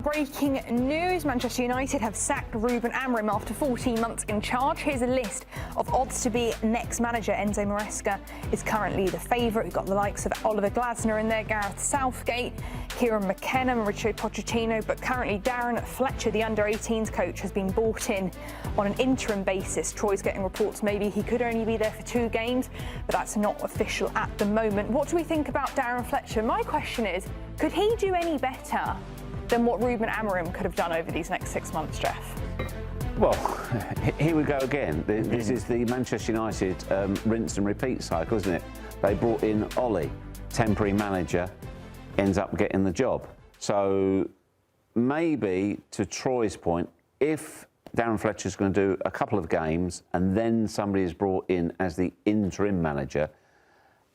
Breaking news, Manchester United have sacked Ruben Amorim after 14 months in charge. Here's a list of odds to be next manager. Enzo Maresca is currently the favourite. We've got the likes of Oliver Glasner in there, Gareth Southgate, Kieran, McKenna, Mauricio Pochettino, but currently Darren Fletcher, the under-18s coach, has been brought in on an interim basis. Troy's getting reports maybe he could only be there for 2 games, but that's not official at the moment. What do we think about Darren Fletcher? My question is, could he do any better than what Ruben Amorim could have done over these next 6 months, Geoff? Well, here we go again. This is the Manchester United rinse and repeat cycle, isn't it? They brought in Ollie, temporary manager, ends up getting the job. So maybe, to Troy's point, if Darren Fletcher's going to do a couple of games and then somebody is brought in as the interim manager,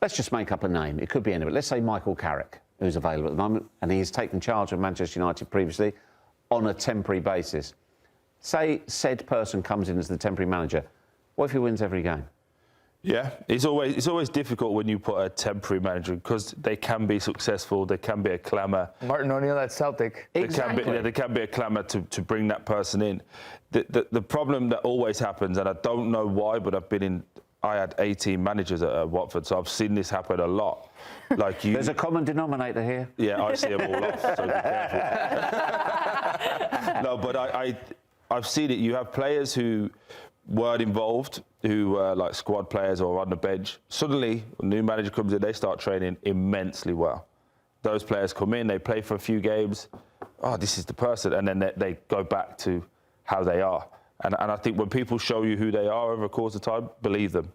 let's just make up a name. It could be anybody. Let's say Michael Carrick, who's available at the moment, and he's taken charge of Manchester United previously on a temporary basis. Say said person comes in as the temporary manager. What if he wins every game? Yeah, it's always difficult when you put a temporary manager because they can be successful, there can be a clamour. Martin O'Neill at Celtic. Exactly. There can be a clamour to bring that person in. The problem that always happens, and I don't know why, but I had 18 managers at Watford, so I've seen this happen a lot. Like you, There's a common denominator here. Yeah, I see them all off, so be careful. No, but I've seen it. You have players who weren't involved, who were like squad players or on the bench. Suddenly, a new manager comes in, they start training immensely well. Those players come in, they play for a few games. Oh, this is the person. And then they go back to how they are. And I think when people show you who they are over the course of time, believe them.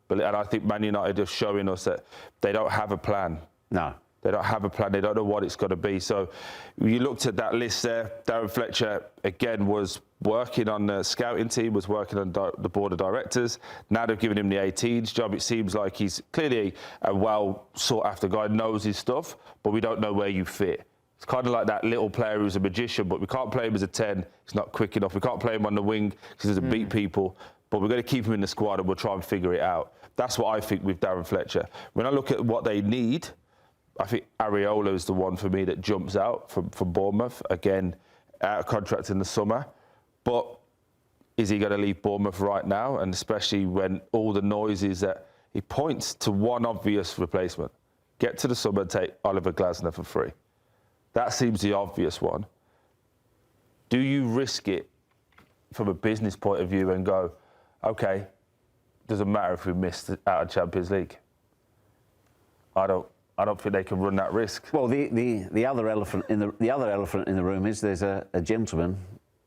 And I think Man United are showing us that they don't have a plan. No. They don't have a plan. They don't know what it's going to be. So you looked at that list there. Darren Fletcher, again, was working on the scouting team, was working on the board of directors. Now they've given him the 18s job. It seems like he's clearly a well-sought-after guy, knows his stuff, but we don't know where you fit. It's kind of like that little player who's a magician, but we can't play him as a 10. He's not quick enough. We can't play him on the wing because he doesn't beat people. But we're going to keep him in the squad and we'll try and figure it out. That's what I think with Darren Fletcher. When I look at what they need, I think Areola is the one for me that jumps out from Bournemouth. Again, out of contract in the summer. But is he going to leave Bournemouth right now? And especially when all the noise is that he points to one obvious replacement. Get to the summer and take Oliver Glasner for free. That seems the obvious one. Do you risk it from a business point of view and go, OK, doesn't matter if we missed out of Champions League? I don't think they can run that risk. Well, the other elephant in the room is there's a gentleman,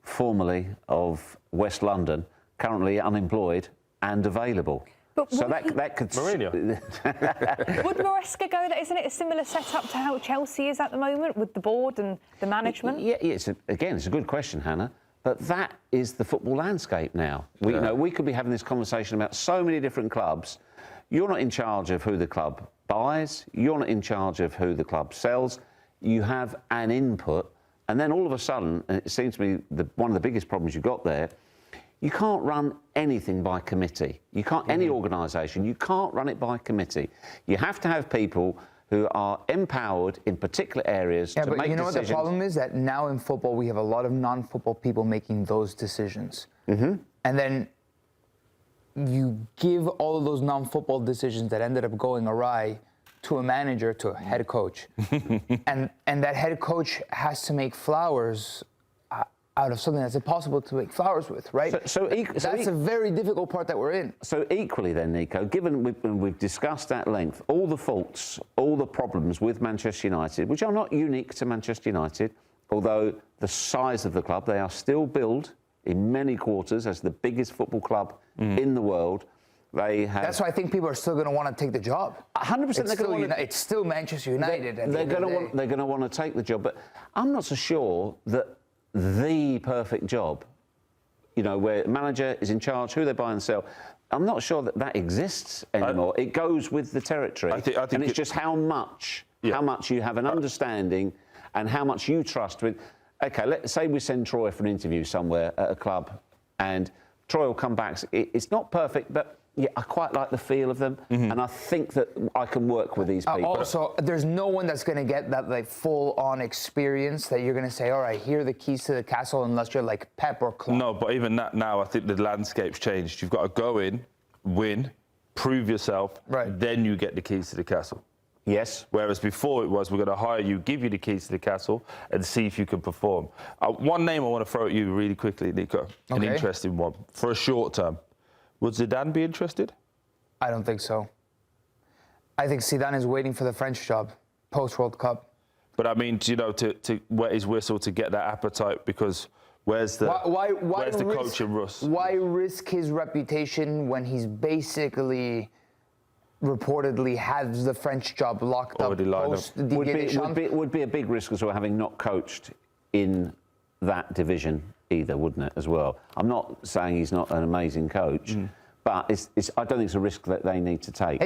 formerly of West London, currently unemployed and available. But so that could... Mourinho. Would Maresca go there? Isn't it a similar setup to how Chelsea is at the moment with the board and the management? Yeah, it's a good question, Hannah. But that is the football landscape now. We could be having this conversation about so many different clubs. You're not in charge of who the club buys. You're not in charge of who the club sells. You have an input. And then all of a sudden, and it seems to me one of the biggest problems you've got there, you can't run anything by committee. You can't, any organisation, you can't run it by committee. You have to have people who are empowered in particular areas to make decisions. Yeah, but you know what the problem is? That now in football, we have a lot of non-football people making those decisions. And then you give all of those non-football decisions that ended up going awry to a manager, to a head coach. and that head coach has to make flowers out of something that's impossible to make flowers with, right? That's a very difficult part that we're in. So equally then, Nico, given we've discussed at length all the faults, all the problems with Manchester United, which are not unique to Manchester United, although the size of the club, they are still billed in many quarters as the biggest football club in the world. They have... That's why I think people are still going to want to take the job. 100%. It's still Manchester United. They're going to want to take the job, but I'm not so sure that the perfect job, where the manager is in charge, who they buy and sell, I'm not sure that exists anymore. It goes with the territory, I think and it's just how much you have an understanding and how much you trust with. OK, let's say we send Troy for an interview somewhere at a club and Troy will come back. It's not perfect, but Yeah, I quite like the feel of them, and I think that I can work with these people. Also, there's no one that's going to get that like full-on experience that you're going to say, all right, here are the keys to the castle, unless you're like Pep or Klopp. No, but even that now, I think the landscape's changed. You've got to go in, win, prove yourself, then you get the keys to the castle. Yes. Whereas before it was, we're going to hire you, give you the keys to the castle, and see if you can perform. One name I want to throw at you really quickly, Nico. An interesting one. For a short term. Would Zidane be interested? I don't think so. I think Zidane is waiting for the French job, post-World Cup. But I mean, you know, to wet his whistle to get that appetite, because where's the coach in Russ? Why risk his reputation when he's basically reportedly has the French job locked up post Didier Deschamps? Would be a big risk as well, having not coached in that division either, wouldn't it, as well? I'm not saying he's not an amazing coach, but I don't think it's a risk that they need to take.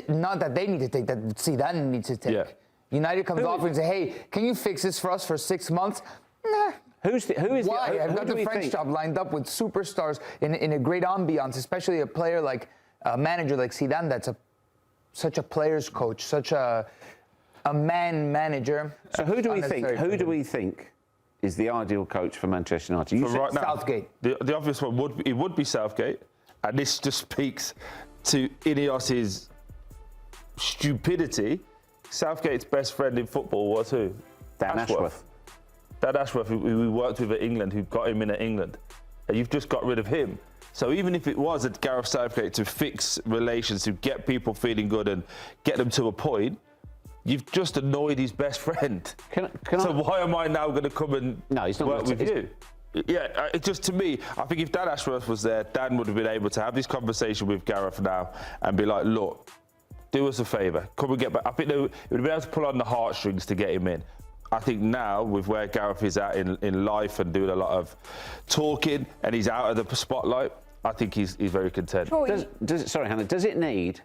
Not that they need to take, that Zidane needs to take. Yeah. United comes off and say, hey, can you fix this for us for 6 months? Nah. Why? I've got the French job lined up with superstars in a great ambiance, especially a player like a manager like Zidane that's such a player's coach, such a man manager. So who do we think is the ideal coach for Manchester United? Right now, Southgate. The obvious one would be Southgate, and this just speaks to Ineos's stupidity. Southgate's best friend in football was who? Dan Ashworth. Dan Ashworth, who we worked with at England, who got him in at England. And you've just got rid of him. So even if it was at Gareth Southgate to fix relations, to get people feeling good and get them to a point, you've just annoyed his best friend. Why am I now going to come and work with you? Yeah, it just, to me, I think if Dan Ashworth was there, Dan would have been able to have this conversation with Gareth now and be like, look, do us a favour, come and get back. I think they would be able to pull on the heartstrings to get him in. I think now, with where Gareth is at in life and doing a lot of talking, and he's out of the spotlight, I think he's very content. Sorry, Hannah, does it need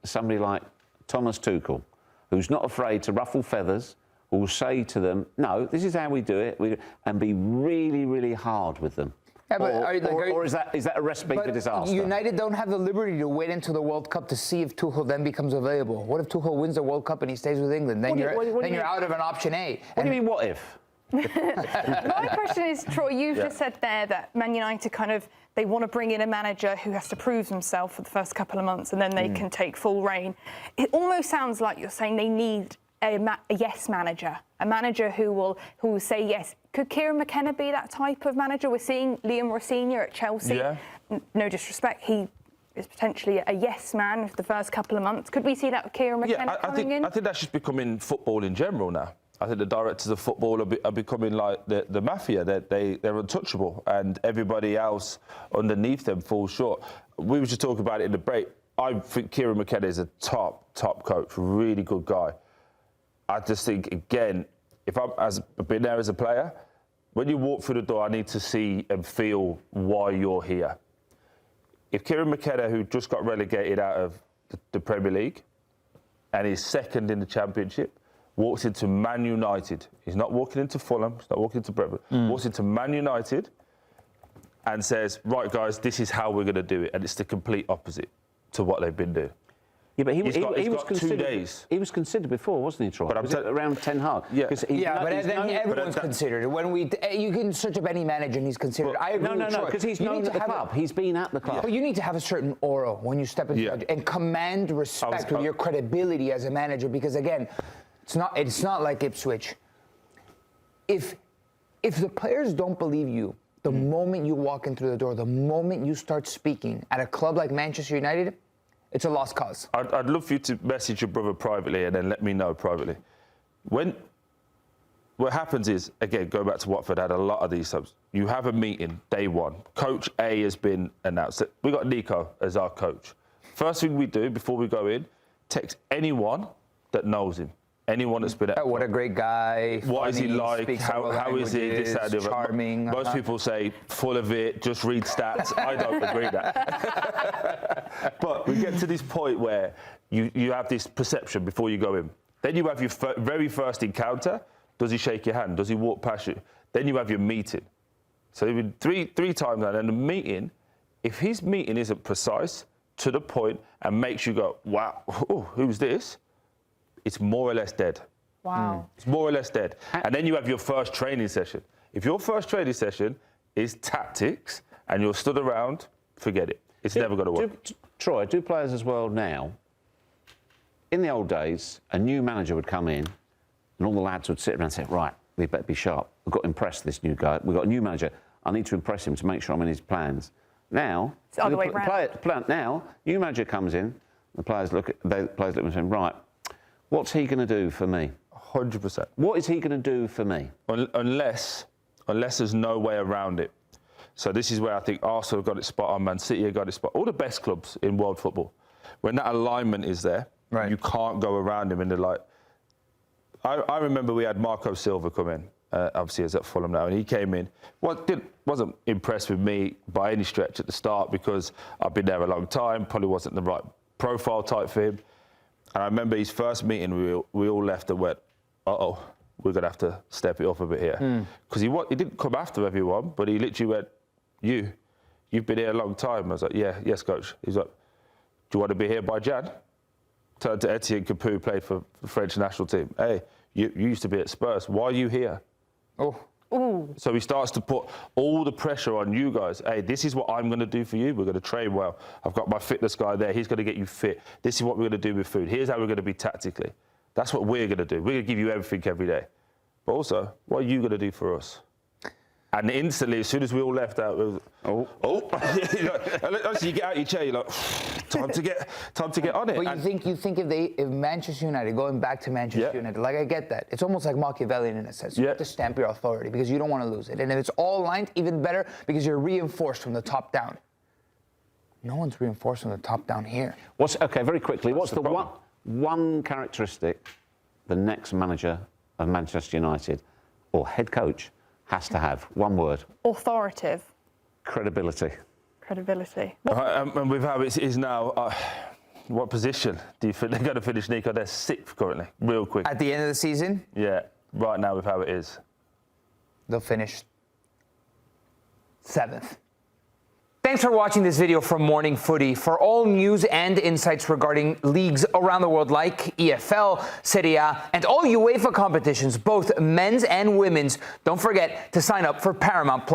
somebody like Thomas Tuchel, who's not afraid to ruffle feathers, who will say to them, no, this is how we do it, and be really, really hard with them? Yeah, but or is that a recipe for disaster? United don't have the liberty to wait until the World Cup to see if Tuchel then becomes available. What if Tuchel wins the World Cup and he stays with England? Then you're out of an option A. What do you mean, what if? My question is, Troy, you've just said there that Man United they want to bring in a manager who has to prove himself for the first couple of months and then they can take full reign. It almost sounds like you're saying they need a yes manager, a manager who will say yes. Could Kieran McKenna be that type of manager? We're seeing Liam Rossini at Chelsea. Yeah. No disrespect, he is potentially a yes man for the first couple of months. Could we see that with Kieran McKenna coming in? I think that's just becoming football in general now. I think the directors of football are becoming like the mafia. They're untouchable, and everybody else underneath them falls short. We were just talking about it in the break. I think Kieran McKenna is a top coach, really good guy. I just think, again, if I've been there as a player, when you walk through the door, I need to see and feel why you're here. If Kieran McKenna, who just got relegated out of the Premier League and is second in the Championship, walks into Man United, he's not walking into Fulham, he's not walking into Brentford, walks into Man United and says, right, guys, this is how we're going to do it. And it's the complete opposite to what they've been doing. Yeah, but he was considered 2 days. He was considered before, wasn't he, Troy? But around Ten Hag. Yeah, everyone's considered. You can search up any manager and he's considered. I agree with Troy. Because he's known at the club. He's been at the club. But you need to have a certain aura when you step into and command respect with your credibility as a manager. Because again, it's not like Ipswich. If the players don't believe you, the moment you walk in through the door, the moment you start speaking at a club like Manchester United, it's a lost cause. I'd love for you to message your brother privately and then let me know privately. What happens is, again, going back to Watford, had a lot of these times. You have a meeting, day one. Coach A has been announced. We got Nico as our coach. First thing we do before we go in, text anyone that knows him. Anyone that's been at what a great guy. What is he like? How is he? This, that, charming. Most people say full of it, just read stats. I don't agree with that. But we get to this point where you have this perception before you go in. Then you have your very first encounter. Does he shake your hand? Does he walk past you? Then you have your meeting. So three times now. And the meeting if his meeting isn't precise, to the point, and makes you go, wow, who's this? It's more or less dead. Wow. It's more or less dead. And then you have your first training session. If your first training session is tactics and you're stood around, forget it. It's never going to work. Troy, do players as well now? In the old days, a new manager would come in and all the lads would sit around and say, right, we better be sharp. We've got to impress this new guy. We've got a new manager. I need to impress him to make sure I'm in his plans. Now, it's the other way around. Now, new manager comes in, the players look at him and say, right, what's he going to do for me? 100%. What is he going to do for me? Unless there's no way around it. So this is where I think Arsenal got it spot on, Man City have got it spot on. All the best clubs in world football, when that alignment is there, right, you can't go around him. And they're like, I remember we had Marco Silva come in, obviously he's at Fulham now, and he came in, wasn't impressed with me by any stretch at the start because I've been there a long time, probably wasn't the right profile type for him. And I remember his first meeting, we all left and went, uh-oh, we're going to have to step it up a bit here. Because he didn't come after everyone, but he literally went, you've been here a long time. I was like, yes, coach. He's like, do you want to be here by Jan? Turned to Etienne Capoue, played for the French national team. Hey, you used to be at Spurs. Why are you here? Oh. Ooh. So he starts to put all the pressure on you guys. Hey, this is what I'm going to do for you. We're going to train well. I've got my fitness guy there. He's going to get you fit. This is what we're going to do with food. Here's how we're going to be tactically. That's what we're going to do. We're going to give you everything every day. But also, what are you going to do for us? And instantly, as soon as we all left out, it was, obviously you get out your chair, you're like, time to get on it. But you think if Manchester United, going back to Manchester United, like I get that. It's almost like Machiavellian in a sense. You have to stamp your authority because you don't want to lose it. And if it's all aligned, even better because you're reinforced from the top down. No one's reinforced from the top down here. Very quickly, what's the one characteristic the next manager of Manchester United or head coach has to have? One word. Authoritative. Credibility. Credibility. And with how it is now, what position do you think they're going to finish, Nico? They're 6th currently, real quick. At the end of the season? Yeah, right now with how it is. They'll finish 7th. Thanks for watching this video from Morning Footy. For all news and insights regarding leagues around the world like EFL, Serie A, and all UEFA competitions, both men's and women's, don't forget to sign up for Paramount+.